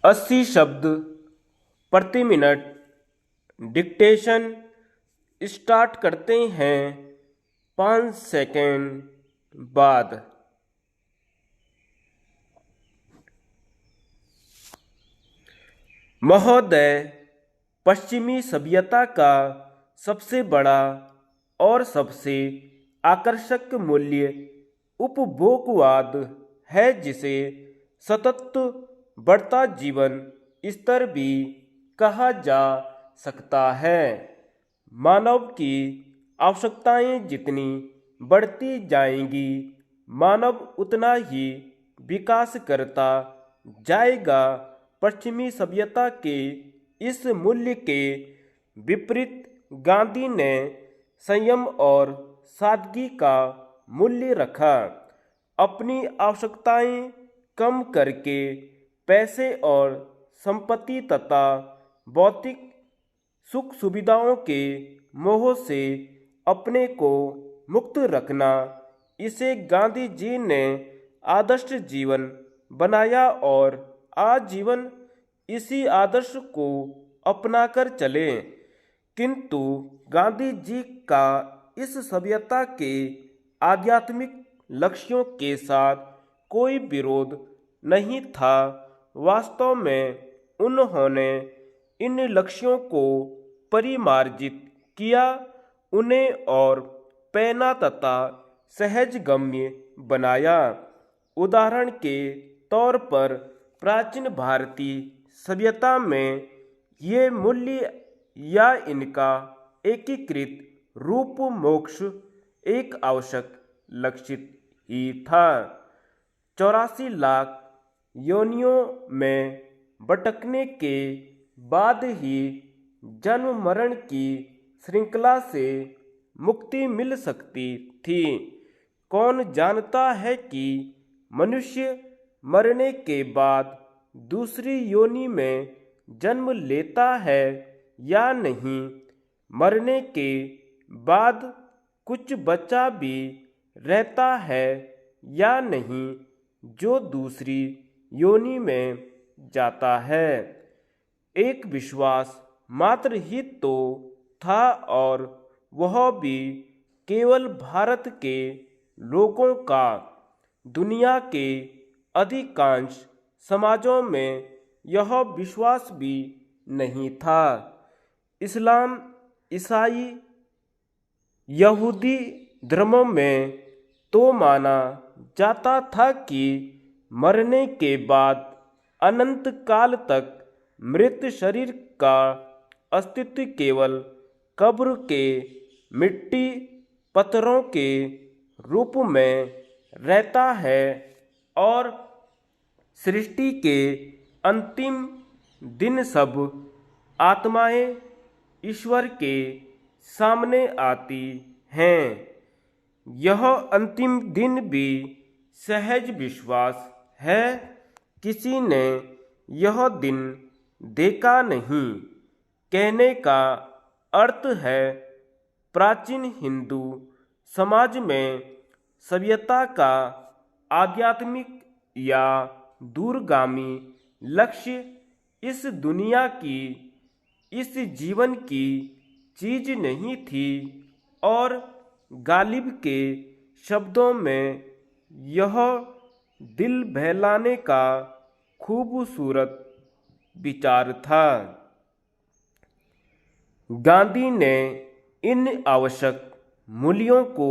80 शब्द प्रति minute. Dictation start करते हैं 5 सेकेंड बाद। महोदय, पश्चिमी सभ्यता का सबसे बड़ा और सबसे आकर्षक मूल्य उपभोगवाद है, जिसे सतत बढ़ता जीवन स्तर भी कहा जा सकता है। मानव की आवश्यकताएं जितनी बढ़ती जाएंगी, मानव उतना ही विकास करता जाएगा। पश्चिमी सभ्यता के इस मूल्य के विपरीत गांधी ने संयम और सादगी का मूल्य रखा। अपनी आवश्यकताएं कम करके पैसे और संपत्ति तथा भौतिक सुख सुविधाओं के मोह से अपने को मुक्त रखना, इसे गांधी जी ने आदर्श जीवन बनाया और आजीवन इसी आदर्श को अपनाकर चले। किंतु गांधी जी का इस सभ्यता के आध्यात्मिक लक्ष्यों के साथ कोई विरोध नहीं था। वास्तव में उन्होंने इन लक्ष्यों को परिमार्जित किया, उन्हें और पैना तथा सहजगम्य बनाया। उदाहरण के तौर पर प्राचीन भारतीय सभ्यता में ये मूल्य या इनका एकीकृत रूप मोक्ष एक आवश्यक लक्ष्य ही था। 84 लाख योनियों में भटकने के बाद ही जन्म मरण की श्रृंखला से मुक्ति मिल सकती थी। कौन जानता है कि मनुष्य मरने के बाद दूसरी योनि में जन्म लेता है या नहीं। मरने के बाद कुछ बचा भी रहता है या नहीं जो दूसरी योनि में जाता है। एक विश्वास मात्र ही तो था, और वह भी केवल भारत के लोगों का। दुनिया के अधिकांश समाजों में यह विश्वास भी नहीं था। इस्लाम, ईसाई, यहूदी धर्मों में तो माना जाता था कि मरने के बाद अनंत काल तक मृत शरीर का अस्तित्व केवल कब्र के मिट्टी पत्थरों के रूप में रहता है, और सृष्टि के अंतिम दिन सब आत्माएं ईश्वर के सामने आती हैं। यह अंतिम दिन भी सहज विश्वास है। किसी ने यह दिन देखा नहीं। कहने का अर्थ है, प्राचीन हिंदू समाज में सभ्यता का आध्यात्मिक या दूरगामी लक्ष्य इस दुनिया की, इस जीवन की चीज नहीं थी, और गालिब के शब्दों में यह दिल बहलाने का खूबसूरत विचार था। गांधी ने इन आवश्यक मूल्यों को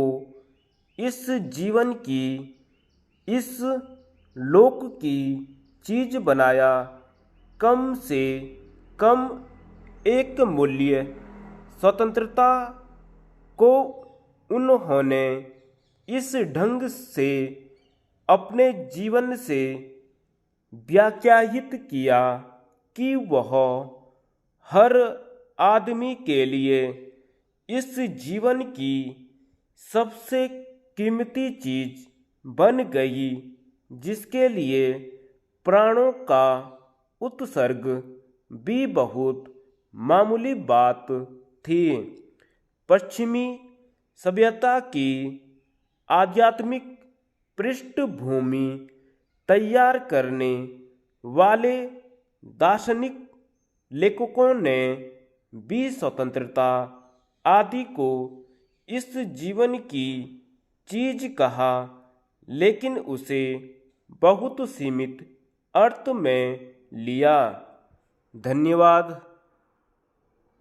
इस जीवन की, इस लोक की चीज बनाया। कम से कम एक मूल्य, स्वतंत्रता, को उन्होंने इस ढंग से अपने जीवन से व्याख्यायित किया कि वह हर आदमी के लिए इस जीवन की सबसे कीमती चीज बन गई, जिसके लिए प्राणों का उत्सर्ग भी बहुत मामूली बात थी। पश्चिमी सभ्यता की आध्यात्मिक पृष्ठभूमि तैयार करने वाले दार्शनिक लेखकों ने भी स्वतंत्रता आदि को इस जीवन की चीज कहा, लेकिन उसे बहुत सीमित अर्थ में लिया। धन्यवाद।